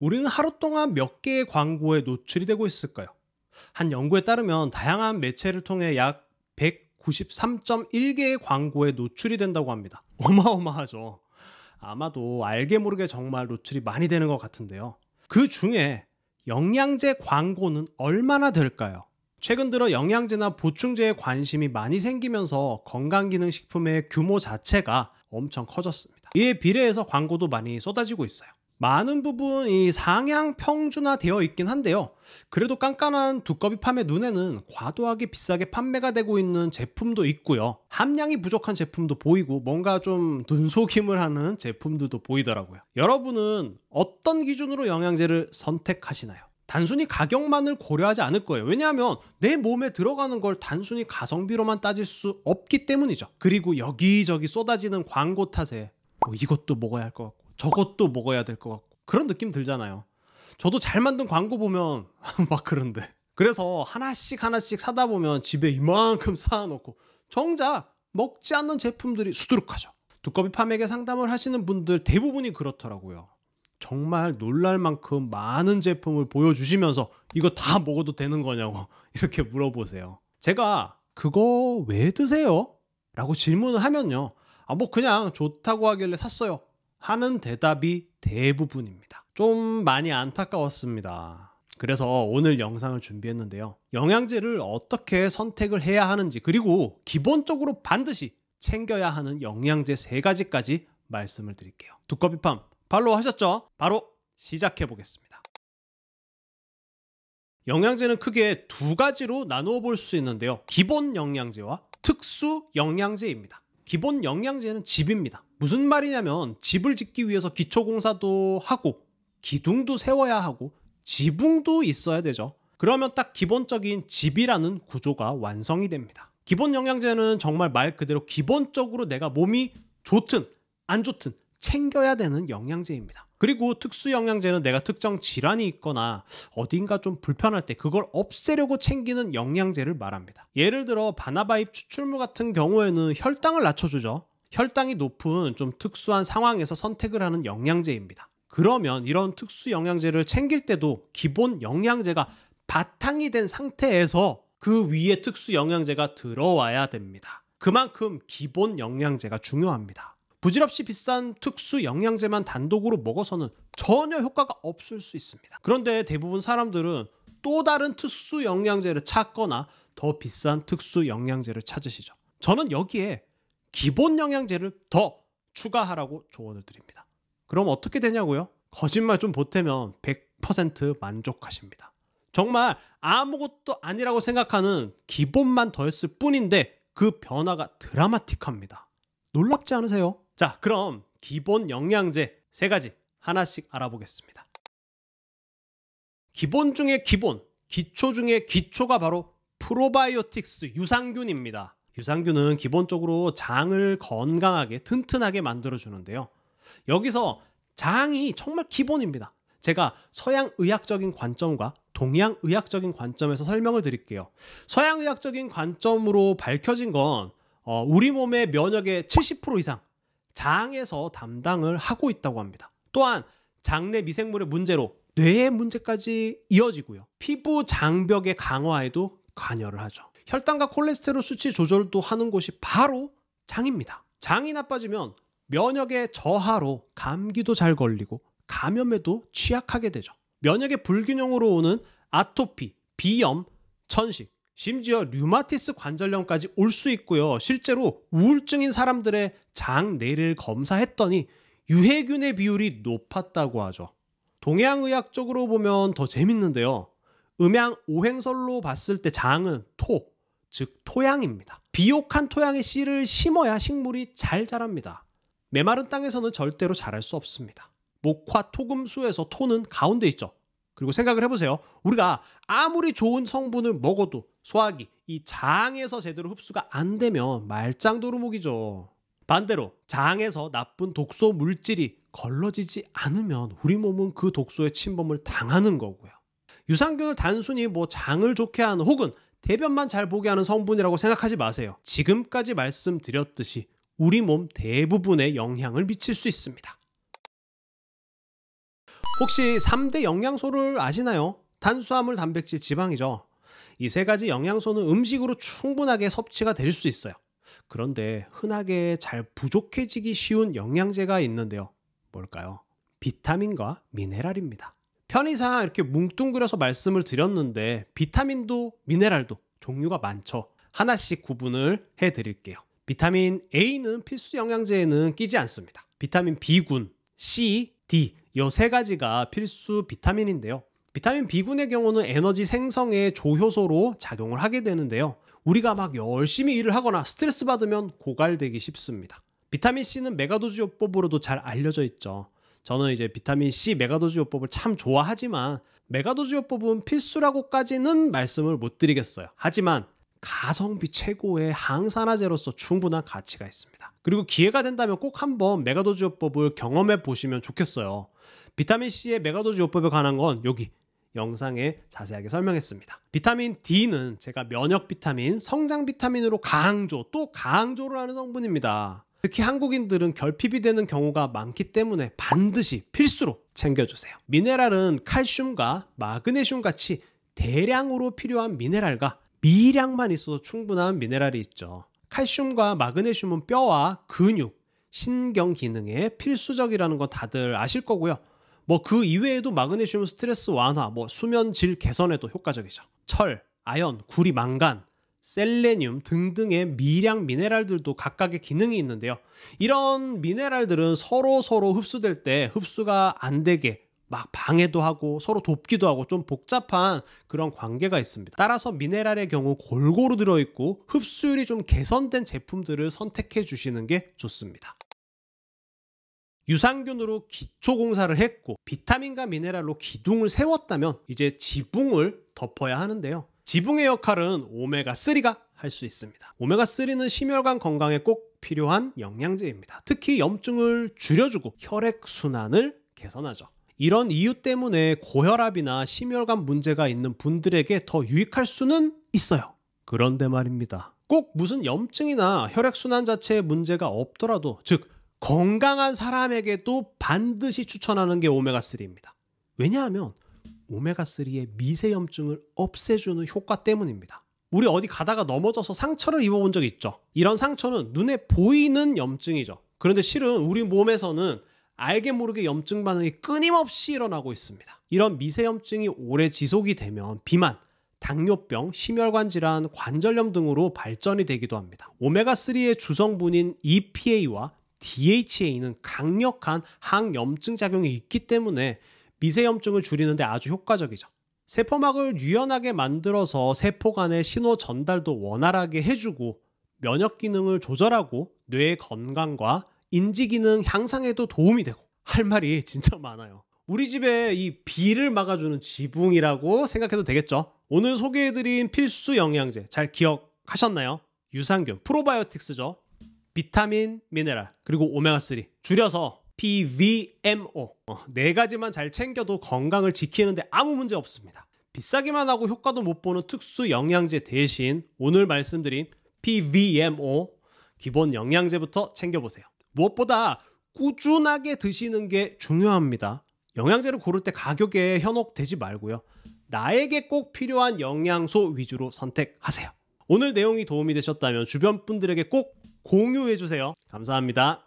우리는 하루 동안 몇 개의 광고에 노출이 되고 있을까요? 한 연구에 따르면 다양한 매체를 통해 약 193.1개의 광고에 노출이 된다고 합니다. 어마어마하죠. 아마도 알게 모르게 정말 노출이 많이 되는 것 같은데요. 그 중에 영양제 광고는 얼마나 될까요? 최근 들어 영양제나 보충제에 관심이 많이 생기면서 건강기능식품의 규모 자체가 엄청 커졌습니다. 이에 비례해서 광고도 많이 쏟아지고 있어요. 많은 부분 이 상향 평준화되어 있긴 한데요. 그래도 깐깐한 두꺼비 판매 눈에는 과도하게 비싸게 판매가 되고 있는 제품도 있고요. 함량이 부족한 제품도 보이고 뭔가 좀 눈속임을 하는 제품들도 보이더라고요. 여러분은 어떤 기준으로 영양제를 선택하시나요? 단순히 가격만을 고려하지 않을 거예요. 왜냐하면 내 몸에 들어가는 걸 단순히 가성비로만 따질 수 없기 때문이죠. 그리고 여기저기 쏟아지는 광고 탓에 이것도 먹어야 할 것 같고 저것도 먹어야 될 것 같고 그런 느낌 들잖아요. 저도 잘 만든 광고 보면 막 그런데. 그래서 하나씩 사다 보면 집에 이만큼 쌓아놓고 정작 먹지 않는 제품들이 수두룩하죠. 두꺼비 판매계 상담을 하시는 분들 대부분이 그렇더라고요. 정말 놀랄 만큼 많은 제품을 보여주시면서 이거 다 먹어도 되는 거냐고 이렇게 물어보세요. 제가 그거 왜 드세요? 라고 질문을 하면요. 뭐 그냥 좋다고 하길래 샀어요 하는 대답이 대부분입니다. 좀 많이 안타까웠습니다. 그래서 오늘 영상을 준비했는데요. 영양제를 어떻게 선택을 해야 하는지, 그리고 기본적으로 반드시 챙겨야 하는 영양제 3가지까지 말씀을 드릴게요. 두꺼비팜 팔로우 하셨죠? 바로 시작해 보겠습니다. 영양제는 크게 2가지로 나누어 볼 수 있는데요. 기본 영양제와 특수 영양제입니다. 기본 영양제는 집입니다. 무슨 말이냐면 집을 짓기 위해서 기초공사도 하고 기둥도 세워야 하고 지붕도 있어야 되죠. 그러면 딱 기본적인 집이라는 구조가 완성이 됩니다. 기본 영양제는 정말 말 그대로 기본적으로 내가 몸이 좋든 안 좋든 챙겨야 되는 영양제입니다. 그리고 특수 영양제는 내가 특정 질환이 있거나 어딘가 좀 불편할 때 그걸 없애려고 챙기는 영양제를 말합니다. 예를 들어 바나바잎 추출물 같은 경우에는 혈당을 낮춰주죠. 혈당이 높은 좀 특수한 상황에서 선택을 하는 영양제입니다. 그러면 이런 특수 영양제를 챙길 때도 기본 영양제가 바탕이 된 상태에서 그 위에 특수 영양제가 들어와야 됩니다. 그만큼 기본 영양제가 중요합니다. 부질없이 비싼 특수 영양제만 단독으로 먹어서는 전혀 효과가 없을 수 있습니다. 그런데 대부분 사람들은 또 다른 특수 영양제를 찾거나 더 비싼 특수 영양제를 찾으시죠. 저는 여기에 기본 영양제를 더 추가하라고 조언을 드립니다. 그럼 어떻게 되냐고요? 거짓말 좀 보태면 100% 만족하십니다. 정말 아무것도 아니라고 생각하는 기본만 더했을 뿐인데 그 변화가 드라마틱합니다. 놀랍지 않으세요? 자, 그럼 기본 영양제 3가지 하나씩 알아보겠습니다. 기본 중에 기본, 기초 중에 기초가 바로 프로바이오틱스 유산균입니다. 유산균은 기본적으로 장을 건강하게 튼튼하게 만들어주는데요. 여기서 장이 정말 기본입니다. 제가 서양 의학적인 관점과 동양 의학적인 관점에서 설명을 드릴게요. 서양 의학적인 관점으로 밝혀진 건 우리 몸의 면역의 70% 이상 장에서 담당을 하고 있다고 합니다. 또한 장내 미생물의 문제로 뇌의 문제까지 이어지고요. 피부 장벽의 강화에도 관여를 하죠. 혈당과 콜레스테롤 수치 조절도 하는 곳이 바로 장입니다. 장이 나빠지면 면역의 저하로 감기도 잘 걸리고 감염에도 취약하게 되죠. 면역의 불균형으로 오는 아토피, 비염, 천식, 심지어 류마티스 관절염까지 올 수 있고요. 실제로 우울증인 사람들의 장 내를 검사했더니 유해균의 비율이 높았다고 하죠. 동양의학적으로 보면 더 재밌는데요. 음양 오행설로 봤을 때 장은 토, 즉 토양입니다. 비옥한 토양에 씨를 심어야 식물이 잘 자랍니다. 메마른 땅에서는 절대로 자랄 수 없습니다. 목화 토금수에서 토는 가운데 있죠. 그리고 생각을 해보세요. 우리가 아무리 좋은 성분을 먹어도 소화기, 이 장에서 제대로 흡수가 안 되면 말짱도루묵이죠. 반대로 장에서 나쁜 독소 물질이 걸러지지 않으면 우리 몸은 그 독소의 침범을 당하는 거고요. 유산균을 단순히 장을 좋게 하는 혹은 대변만 잘 보게 하는 성분이라고 생각하지 마세요. 지금까지 말씀드렸듯이 우리 몸 대부분에 영향을 미칠 수 있습니다. 혹시 3대 영양소를 아시나요? 탄수화물, 단백질, 지방이죠. 이 세 가지 영양소는 음식으로 충분하게 섭취가 될 수 있어요. 그런데 흔하게 잘 부족해지기 쉬운 영양제가 있는데요. 뭘까요? 비타민과 미네랄입니다. 편의상 이렇게 뭉뚱그려서 말씀을 드렸는데 비타민도 미네랄도 종류가 많죠. 하나씩 구분을 해드릴게요. 비타민 A는 필수 영양제에는 끼지 않습니다. 비타민 B군, C, D 이 세 가지가 필수 비타민인데요. 비타민 B군의 경우는 에너지 생성의 조효소로 작용을 하게 되는데요. 우리가 막 열심히 일을 하거나 스트레스 받으면 고갈되기 쉽습니다. 비타민 C는 메가도즈 요법으로도 잘 알려져 있죠. 저는 이제 비타민 C 메가도즈 요법을 참 좋아하지만 메가도즈 요법은 필수라고까지는 말씀을 못 드리겠어요. 하지만 가성비 최고의 항산화제로서 충분한 가치가 있습니다. 그리고 기회가 된다면 꼭 한번 메가도즈 요법을 경험해 보시면 좋겠어요. 비타민 C의 메가도즈 요법에 관한 건 여기 영상에 자세하게 설명했습니다. 비타민 D는 제가 면역 비타민, 성장 비타민으로 강조, 또 강조를 하는 성분입니다. 특히 한국인들은 결핍이 되는 경우가 많기 때문에 반드시 필수로 챙겨주세요. 미네랄은 칼슘과 마그네슘 같이 대량으로 필요한 미네랄과 미량만 있어도 충분한 미네랄이 있죠. 칼슘과 마그네슘은 뼈와 근육, 신경 기능에 필수적이라는 건 다들 아실 거고요. 그 이외에도 마그네슘은 스트레스 완화, 수면 질 개선에도 효과적이죠. 철, 아연, 구리, 망간, 셀레늄 등등의 미량 미네랄들도 각각의 기능이 있는데요. 이런 미네랄들은 서로 흡수될 때 흡수가 안 되게 막 방해도 하고 서로 돕기도 하고 좀 복잡한 그런 관계가 있습니다. 따라서 미네랄의 경우 골고루 들어있고 흡수율이 좀 개선된 제품들을 선택해 주시는 게 좋습니다. 유산균으로 기초 공사를 했고 비타민과 미네랄로 기둥을 세웠다면 이제 지붕을 덮어야 하는데요. 지붕의 역할은 오메가3가 할 수 있습니다. 오메가3는 심혈관 건강에 꼭 필요한 영양제입니다. 특히 염증을 줄여주고 혈액순환을 개선하죠. 이런 이유 때문에 고혈압이나 심혈관 문제가 있는 분들에게 더 유익할 수는 있어요. 그런데 말입니다. 꼭 무슨 염증이나 혈액순환 자체에 문제가 없더라도, 즉 건강한 사람에게도 반드시 추천하는 게 오메가3입니다. 왜냐하면 오메가3의 미세염증을 없애주는 효과 때문입니다. 우리 어디 가다가 넘어져서 상처를 입어본 적 있죠? 이런 상처는 눈에 보이는 염증이죠. 그런데 실은 우리 몸에서는 알게 모르게 염증 반응이 끊임없이 일어나고 있습니다. 이런 미세염증이 오래 지속이 되면 비만, 당뇨병, 심혈관 질환, 관절염 등으로 발전이 되기도 합니다. 오메가3의 주성분인 EPA와 DHA는 강력한 항염증 작용이 있기 때문에 미세염증을 줄이는 데 아주 효과적이죠. 세포막을 유연하게 만들어서 세포 간의 신호 전달도 원활하게 해주고 면역 기능을 조절하고 뇌 건강과 인지 기능 향상에도 도움이 되고, 할 말이 진짜 많아요. 우리 집에 이 비를 막아주는 지붕이라고 생각해도 되겠죠? 오늘 소개해드린 필수 영양제 잘 기억하셨나요? 유산균, 프로바이오틱스죠. 비타민, 미네랄, 그리고 오메가3, 줄여서 PVMO. 네 가지만 잘 챙겨도 건강을 지키는데 아무 문제 없습니다. 비싸기만 하고 효과도 못 보는 특수 영양제 대신 오늘 말씀드린 PVMO 기본 영양제부터 챙겨보세요. 무엇보다 꾸준하게 드시는 게 중요합니다. 영양제를 고를 때 가격에 현혹되지 말고요. 나에게 꼭 필요한 영양소 위주로 선택하세요. 오늘 내용이 도움이 되셨다면 주변 분들에게 꼭 공유해주세요. 감사합니다.